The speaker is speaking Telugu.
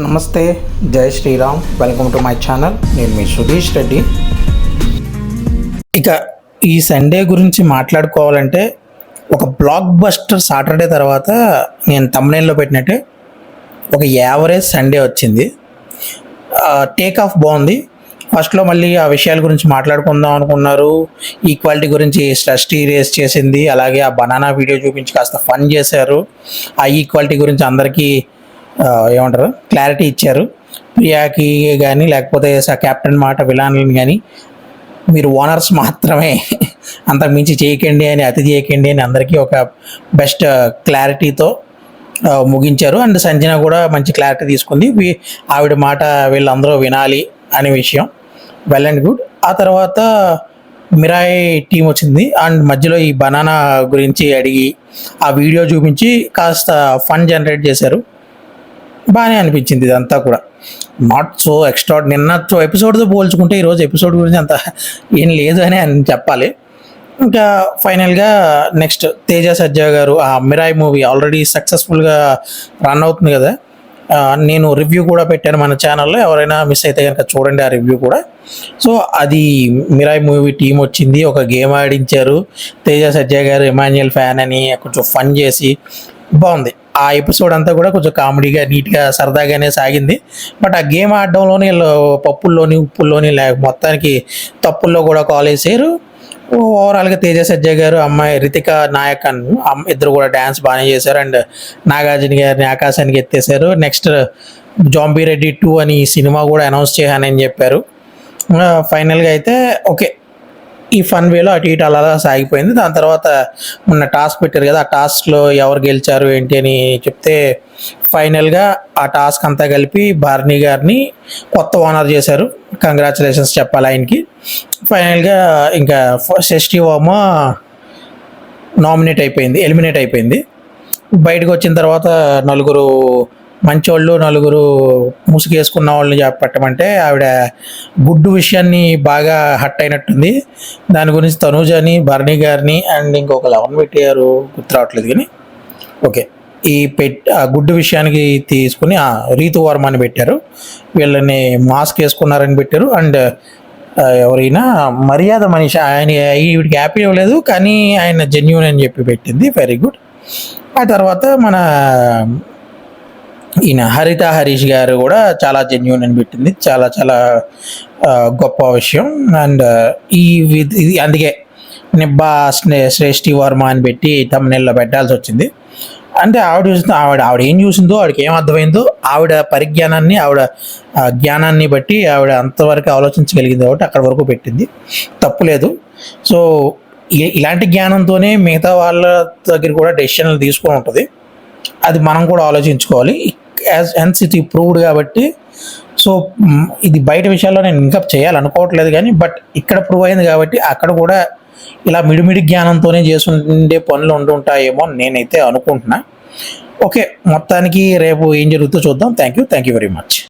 నమస్తే, జై Shri Ram. Welcome to my channel. నేను మీ సుధీష్ రెడ్డి. ఇక ఈ సండే గురించి మాట్లాడుకోవాలంటే ఒక బ్లాక్ బస్టర్ సాటర్డే తర్వాత నేను థంబ్నెయిల్లో పెట్టినట్టే ఒక యావరేజ్ సండే వచ్చింది. టేక్ ఆఫ్ బాగుంది. ఫస్ట్లో మళ్ళీ ఆ విషయాల గురించి మాట్లాడుకుందాం అనుకున్నారు. ఈక్వాలిటీ గురించి స్టడీ రేస్ చేసింది, అలాగే ఆ బనానా వీడియో చూపించి కాస్త ఫన్ చేశారు. ఆ ఈక్వాలిటీ గురించి అందరికీ ఏమంటారు క్లారిటీ ఇచ్చారు. ప్రియాకి కానీ లేకపోతే కెప్టెన్ మాట విలాన్లని కానీ మీరు ఓనర్స్ మాత్రమే, అంతకుమించి చేయకండి అని, అతి చేయకండి అని అందరికీ ఒక బెస్ట్ క్లారిటీతో ముగించారు. అండ్ సంజన కూడా మంచి క్లారిటీ తీసుకుంది. ఆవిడ మాట వీళ్ళందరూ వినాలి అనే విషయం. Well and good. ఆ తర్వాత మిరాయి టీం వచ్చింది అండ్ మధ్యలో ఈ బనానా గురించి అడిగి ఆ వీడియో చూపించి కాస్త ఫన్ జనరేట్ చేశారు. బాగానే అనిపించింది ఇదంతా కూడా. Not so extra. నిన్న ఎపిసోడ్తో పోల్చుకుంటే ఈరోజు ఎపిసోడ్ గురించి అంత ఏం లేదు అని చెప్పాలి. ఇంకా ఫైనల్గా నెక్స్ట్ తేజ సజ్జా గారు ఆ మిరాయి మూవీ ఆల్రెడీ సక్సెస్ఫుల్గా రన్ అవుతుంది కదా. నేను రివ్యూ కూడా పెట్టాను మన ఛానల్లో, ఎవరైనా మిస్ అయితే కనుక చూడండి ఆ రివ్యూ కూడా. సో అది మిరాయి మూవీ టీం వచ్చింది, ఒక గేమ్ ఆడించారు. తేజ సజ్జా గారు ఎమాన్యుయల్ ఫ్యాన్ అని కొంచెం ఫన్ చేసి బాగుంది. ఆ ఎపిసోడ్ అంతా కూడా కొంచెం కామెడీగా, నీట్గా, సరదాగానే సాగింది. బట్ ఆ గేమ్ ఆడడంలోని పప్పుల్లోని, ఉప్పుల్లోని, మొత్తానికి తప్పుల్లో కూడా కాల్ వేసారు. ఓవరాల్గా తేజ సజ్జా గారు, అమ్మాయి రితిక నాయక్ ఇద్దరు కూడా డ్యాన్స్ బాగానే చేశారు. అండ్ నాగార్జున గారిని ఆకాశానికి ఎత్తేసారు. నెక్స్ట్ జాంబీ రెడ్డి 2 అని ఈ సినిమా కూడా అనౌన్స్ చేశానని చెప్పారు. ఫైనల్గా అయితే ఓకే, ఈ ఫన్ వేలో అటు ఇటు అలా సాగిపోయింది. దాని తర్వాత మొన్న టాస్క్ పెట్టారు కదా, ఆ టాస్క్లో ఎవరు గెలిచారు ఏంటి అని చెప్తే ఫైనల్గా ఆ టాస్క్ అంతా కలిపి భార్ని గారిని కొత్త ఓనర్ చేశారు. కంగ్రాచులేషన్స్ చెప్పాలి ఆయనకి. ఫైనల్గా ఇంకా షష్ఠి వర్మ ఎలిమినేట్ అయిపోయింది. బయటకు వచ్చిన తర్వాత నలుగురు మంచోళ్ళు, నలుగురు ముసుగేసుకున్న వాళ్ళని పెట్టమంటే ఆవిడ గుడ్డు విషయాన్ని బాగా హట్ అయినట్టుంది. దాని గురించి తనూజని, భరణి గారిని అండ్ ఇంకొక ఎవరిని పెట్టారు గుర్తు రావట్లేదు కానీ ఓకే, ఈ ఆ గుడ్డు విషయానికి తీసుకుని రీతు వర్మని పెట్టారు. వీళ్ళని మాస్క్ వేసుకున్నారని పెట్టారు. అండ్ ఎవరైనా మర్యాద మనిషి, ఆయన వీడికి హ్యాపీ ఇవ్వలేదు కానీ ఆయన జెన్యూన్ అని చెప్పి పెట్టింది. Very good. ఆ తర్వాత మన ఈయన హరిత హరీష్ గారు కూడా చాలా జెన్యూన్ అని పెట్టింది. చాలా చాలా గొప్ప విషయం. అండ్ ఇది అందుకే నిబ్బా శ్రేష్ఠి వర్మ అని పెట్టి థంబ్నెయిల్లో పెట్టాల్సి వచ్చింది. అంటే ఆవిడ ఏం చూసిందో, ఆవిడకి ఏం అర్థమైందో, ఆవిడ పరిజ్ఞానాన్ని, ఆవిడ జ్ఞానాన్ని బట్టి ఆవిడ అంతవరకు ఆలోచించగలిగింది కాబట్టి అక్కడి వరకు పెట్టింది. తప్పులేదు. సో ఇలాంటి జ్ఞానంతోనే మిగతా వాళ్ళ దగ్గర కూడా డెసిషన్లు తీసుకొని ఉంటుంది. అది మనం కూడా ఆలోచించుకోవాలి. హెన్స్ ఇది ప్రూవ్డ్ కాబట్టి. సో ఇది బయట విషయాల్లో నేను ఇంకా చేయాలనుకోవట్లేదు కానీ బట్ ఇక్కడ ప్రూవ్ అయింది కాబట్టి అక్కడ కూడా ఇలా మిడిమిడి జ్ఞానంతోనే చేస్తుండే పనులు ఉంటుంటాయేమో నేనైతే అనుకుంటున్నా. ఓకే, మొత్తానికి రేపు ఏం జరుగుతుందో చూద్దాం. Thank you very much.